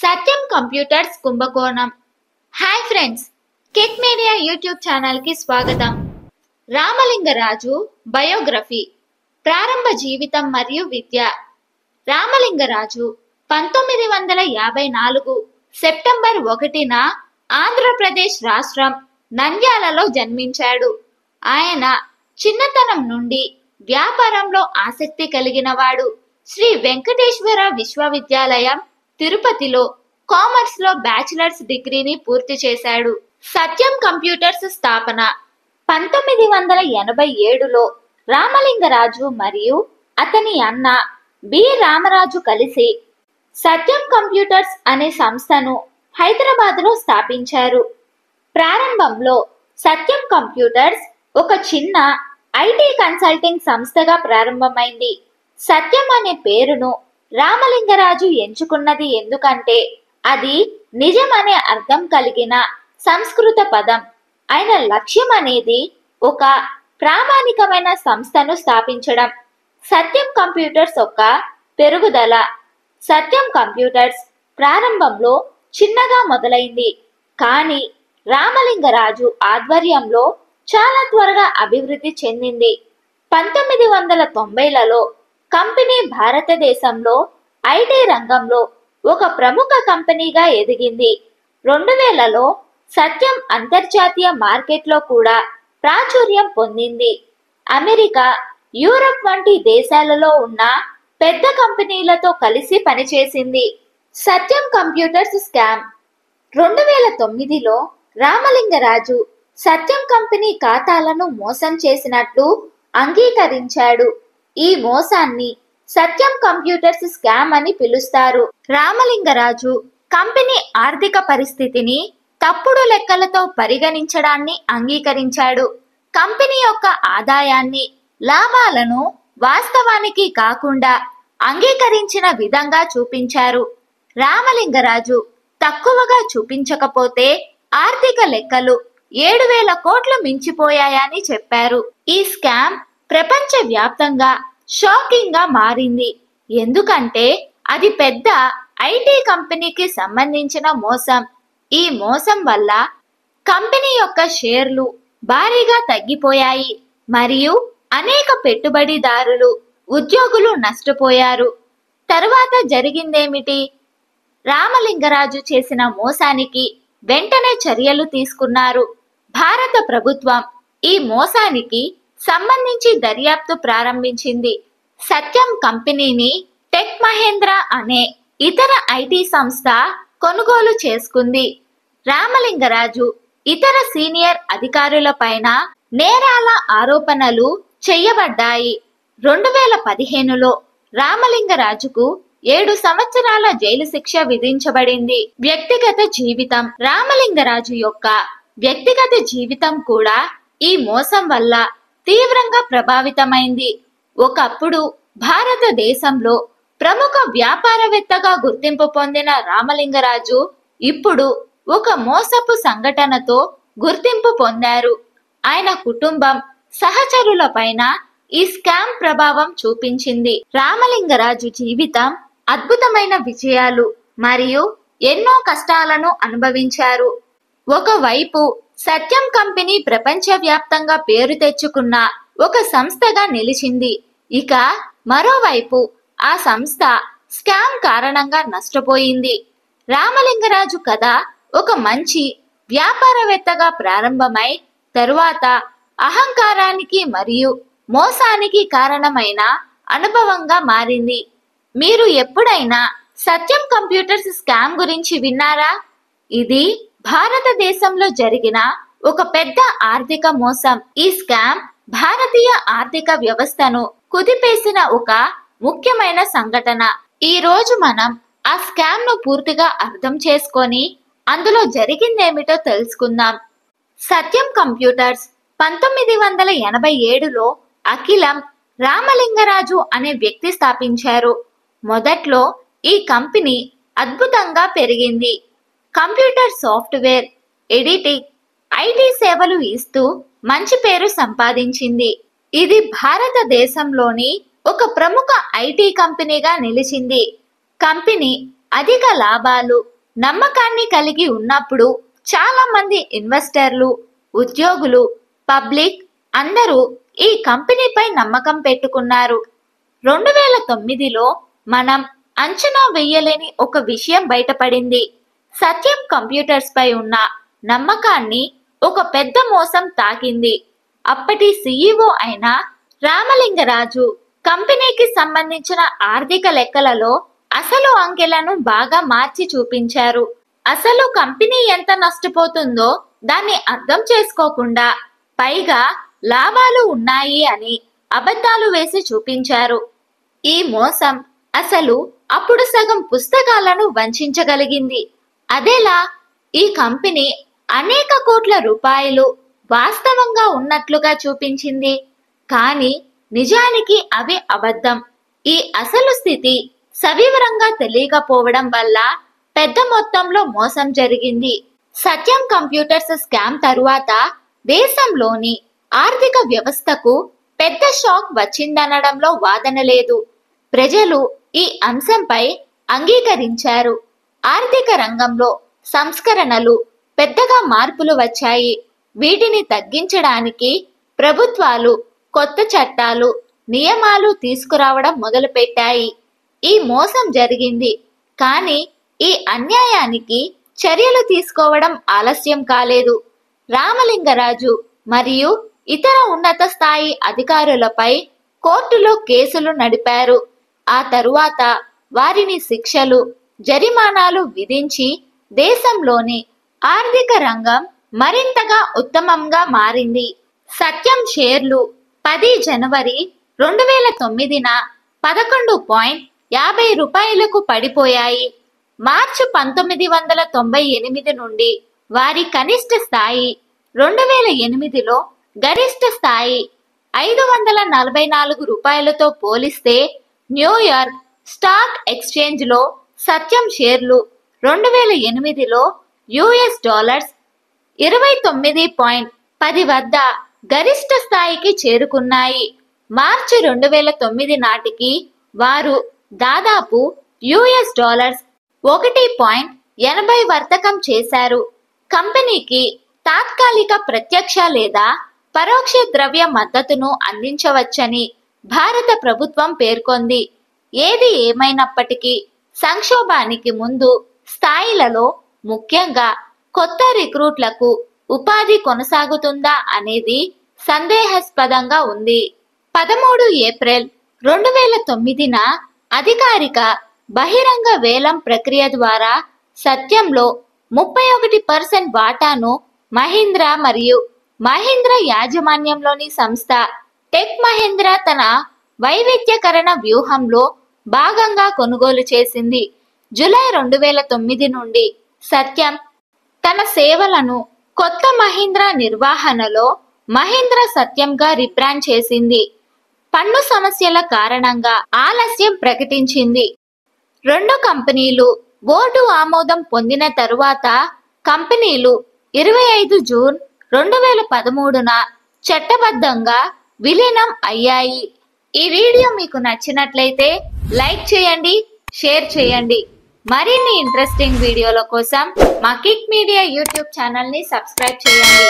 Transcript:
సత్యం computers కుంభకోణం. Hi friends, kick media YouTube ఛానల్కి స్వాగతం. రామలింగరాజు బయోగ్రఫీ, ప్రారంభ జీవితం మరియు విద్య. రామలింగరాజు 1954 సెప్టెంబర్ 1న ఆంధ్రప్రదేశ్ రాష్ట్రం నంద్యాలలో జన్మించాడు. ఆయన చిన్నతనం నుండి వ్యాపారంలో ఆసక్తి కలిగినవాడు. శ్రీ వెంకటేశ్వర విశ్వవిద్యాలయం తిరుపతిలో కామర్స్లో బ్యాచిలర్స్ డిగ్రీని పూర్తి చేశాడు. సత్యం కంప్యూటర్స్ స్థాపన 1987లో రామలింగరాజు మరియు అతని అన్న బి రామరాజు కలిసి సత్యం కంప్యూటర్స్ అనే సంస్థను హైదరాబాద్లో స్థాపించారు. ప్రారంభంలో సత్యం కంప్యూటర్స్ ఒక చిన్న ఐటీ కన్సల్టింగ్ సంస్థగా ప్రారంభమైంది. సత్యం అనే పేరును రామలింగరాజు ఎంచుకున్నది ఎందుకంటే అది నిజం అనే అర్థం కలిగిన సంస్కృత పదం. ఆయన లక్ష్యం అనేది ఒక ప్రామాణికమైన సంస్థను స్థాపించడం. సత్యం కంప్యూటర్స్ యొక్క పెరుగుదల. సత్యం కంప్యూటర్స్ ప్రారంభంలో చిన్నగా మొదలైంది, కానీ రామలింగరాజు ఆధ్వర్యంలో చాలా త్వరగా అభివృద్ధి చెందింది. 1990లలో కంపెనీ భారతదేశంలో ఐటీ రంగంలో ఒక ప్రముఖ కంపెనీగా ఎదిగింది. 2000లో సత్యం అంతర్జాతీయ మార్కెట్లో కూడా ప్రాచుర్యం పొందింది. అమెరికా, యూరప్ వంటి దేశాలలో ఉన్న పెద్ద కంపెనీలతో కలిసి పనిచేసింది. సత్యం కంప్యూటర్స్ స్కామ్. 2009లో రామలింగరాజు సత్యం కంపెనీ ఖాతాలను మోసం చేసినట్లు అంగీకరించాడు. ఈ మోసాన్ని సత్యం కంప్యూటర్స్ స్కామ్ అని పిలుస్తారు. రామలింగరాజు కంపెనీ ఆర్థిక పరిస్థితిని తప్పుడు లెక్కలతో పరిగణించడాన్ని అంగీకరించాడు. కంపెనీ యొక్క ఆదాయాన్ని, లాభాలను వాస్తవానికి కాకుండా అంగీకరించిన విధంగా చూపించారు. రామలింగరాజు తక్కువగా చూపించకపోతే ఆర్థిక లెక్కలు 7,000 కోట్లు మించిపోయాయని చెప్పారు. ఈ స్కామ్ ప్రపంచ వ్యాప్తంగా షాకింగ్ గా మారింది, ఎందుకంటే అది పెద్ద ఐటీ కంపెనీకి సంబంధించిన మోసం. ఈ మోసం వల్ల కంపెనీ యొక్క షేర్లు భారీగా తగ్గిపోయాయి మరియు అనేక పెట్టుబడిదారులు, ఉద్యోగులు నష్టపోయారు. తరువాత జరిగిందేమిటి? రామలింగరాజు చేసిన మోసానికి వెంటనే చర్యలు తీసుకున్నారు. భారత ప్రభుత్వం ఈ మోసానికి సంబంధించి దర్యాప్తు ప్రారంభించింది. సత్యం కంపెనీని టెక్ మహేంద్ర అనే ఇతర ఐటీ సంస్థ కొనుగోలు చేసుకుంది. రామలింగరాజు ఇతర సీనియర్ అధికారులపైన నేరాల ఆరోపణలు చేయబడ్డాయి. 2015లో రామలింగరాజుకు 7 సంవత్సరాల జైలు శిక్ష విధించబడింది. వ్యక్తిగత జీవితం. రామలింగరాజు యొక్క వ్యక్తిగత జీవితం కూడా ఈ మోసం వల్ల తీవ్రంగా ప్రభావితమైంది. ఒకప్పుడు భారతదేశంలో ప్రముఖ వ్యాపారవేత్తగా గుర్తింపు పొందిన రామలింగరాజు ఇప్పుడు ఒక మోసపు సంఘటనతో గుర్తింపు పొందారు. ఆయన కుటుంబం, సహచరులపైన ఈ స్కామ్ ప్రభావం చూపించింది. రామలింగరాజు జీవితం అద్భుతమైన విజయాలు మరియు ఎన్నో కష్టాలను అనుభవించారు. ఒకవైపు సత్యం కంపెనీ ప్రపంచవ్యాప్తంగా పేరు తెచ్చుకున్న ఒక సంస్థగా నిలిచింది. ఇక మరోవైపు ఆ సంస్థ స్కామ్ కారణంగా నష్టపోయింది. రామలింగరాజు కథ ఒక మంచి వ్యాపారవేత్తగా ప్రారంభమై తరువాత అహంకారానికి మరియు మోసానికి కారణమైన అనుభవంగా మారింది. మీరు ఎప్పుడైనా సత్యం కంప్యూటర్స్ స్కామ్ గురించి విన్నారా? ఇది భారతదేశంలో జరిగిన ఒక పెద్ద ఆర్థిక మోసం. ఈ స్కామ్ భారతీయ ఆర్థిక వ్యవస్థను కుదిపేసిన ఒక ముఖ్యమైన సంఘటన. ఈ రోజు మనం ఆ స్కామ్ ను పూర్తిగా అర్థం చేసుకొని అందులో జరిగిందేమిటో తెలుసుకుందాం. సత్యం కంప్యూటర్స్ 1987లో అఖిలం రామలింగరాజు అనే వ్యక్తి స్థాపించారు. మొదట్లో ఈ కంపెనీ అద్భుతంగా పెరిగింది. కంప్యూటర్ సాఫ్ట్వేర్, ఎడిటింగ్, ఐటీ సేవలు ఇస్తూ మంచి పేరు సంపాదించింది. ఇది భారతదేశంలోని ఒక ప్రముఖ ఐటీ కంపెనీగా నిలిచింది. కంపెనీ అధిక లాభాలు, నమ్మకాన్ని కలిగి ఉన్నప్పుడు చాలా మంది ఇన్వెస్టర్లు, ఉద్యోగులు, పబ్లిక్ అందరూ ఈ కంపెనీపై నమ్మకం పెట్టుకున్నారు. 2009లో మనం అంచనా వేయలేని ఒక విషయం బయటపడింది. సత్యం కంప్యూటర్స్ పై ఉన్న నమ్మకాన్ని ఒక పెద్ద మోసం తాకింది. అప్పటి సీఈఓ అయిన రామలింగరాజు కంపెనీకి సంబంధించిన ఆర్థిక లెక్కలలో అసలు అంకెలను బాగా మార్చి చూపించారు. అసలు కంపెనీ ఎంత నష్టపోతుందో దాన్ని అర్థం చేసుకోకుండా పైగా లాభాలు ఉన్నాయి అని అబద్ధాలు వేసి చూపించారు. ఈ మోసం అసలు అప్పుడు సగం పుస్తకాలను వంచగలిగింది. అదేలా ఈ కంపెనీ అనేక కోట్ల రూపాయలు వాస్తవంగా ఉన్నట్లుగా చూపించింది. కానీ నిజానికి అవి అబద్ధం. ఈ అసలు స్థితి సవివరంగా తెలియకపోవడం వల్ల పెద్ద మొత్తంలో మోసం జరిగింది. సత్యం కంప్యూటర్స్ స్కామ్ తరువాత దేశంలోని ఆర్థిక వ్యవస్థకు పెద్ద షాక్ వచ్చిందనడంలో వాదన లేదు. ప్రజలు ఈ అంశంపై అంగీకరించారు. ఆర్థిక రంగంలో సంస్కరణలు, పెద్దగా మార్పులు వచ్చాయి. వీటిని తగ్గించడానికి ప్రభుత్వాలు కొత్త చట్టాలు, నియమాలు తీసుకురావడం మొదలుపెట్టాయి. ఈ మోసం జరిగింది, కానీ ఈ అన్యాయానికి చర్యలు తీసుకోవడం ఆలస్యం కాలేదు. రామలింగరాజు మరియు ఇతర ఉన్నత స్థాయి అధికారులపై కోర్టులో కేసులు నడిపారు. ఆ తరువాత వారిని శిక్షలు, జరిమానాలు విధించి దేశంలోని ఆర్థిక రంగం మరింతగా ఉత్తమంగా మారింది. సత్యం షేర్లు 10 జనవరి 2009న 11.50 రూపాయలకు పడిపోయాయి. మార్చి 1998 నుండి వారి కనిష్ట స్థాయి, 2008లో గరిష్ట స్థాయి 544 రూపాయలతో పోలిస్తే న్యూయార్క్ స్టాక్ ఎక్స్చేంజ్లో సత్యం షేర్లు 2008లో $29.10 వద్ద గరిష్ట స్థాయికి చేరుకున్నాయి. మార్చి 2009 నాటికి వారు దాదాపు $1.80 వర్తకం చేశారు. కంపెనీకి తాత్కాలిక ప్రత్యక్ష లేదా పరోక్ష ద్రవ్య మద్దతును అందించవచ్చని భారత ప్రభుత్వం పేర్కొంది. ఏది ఏమైనప్పటికీ సంక్షోభానికి ముందు స్థాయిలలో ముఖ్యంగా కొత్త రిక్రూట్లకు ఉపాధి కొనసాగుతుందా అనేది సందేహాస్పదంగా ఉంది. 13 ఏప్రిల్ 2009న అధికారిక బహిరంగ వేలం ప్రక్రియ ద్వారా సత్యంలో 31% వాటాను మహీంద్రా మరియు మహీంద్రా యాజమాన్యంలోని సంస్థ టెక్ మహీంద్రా తన వైవిధ్యకరణ వ్యూహంలో భాగంగా కొనుగోలు చేసింది. జూలై 2009 నుండి సత్యం తన సేవలను కొత్త మహీంద్రా నిర్వహణలో మహీంద్రా సత్యంగా రీబ్రాండ్ చేసింది. పన్ను సమస్యల కారణంగా ఆలస్యం ప్రకటించింది. 2 కంపెనీలు బోర్డు ఆమోదం పొందిన తరువాత కంపెనీలు 25 జూన్ 2013న చట్టబద్ధంగా విలీనం అయ్యాయి. ఈ వీడియో మీకు నచ్చినట్లయితే లైక్ చేయండి, షేర్ చేయండి. మరిన్ని ఇంట్రెస్టింగ్ వీడియోల కోసం మా కిక్ మీడియా యూట్యూబ్ ఛానల్ని సబ్స్క్రైబ్ చేయండి.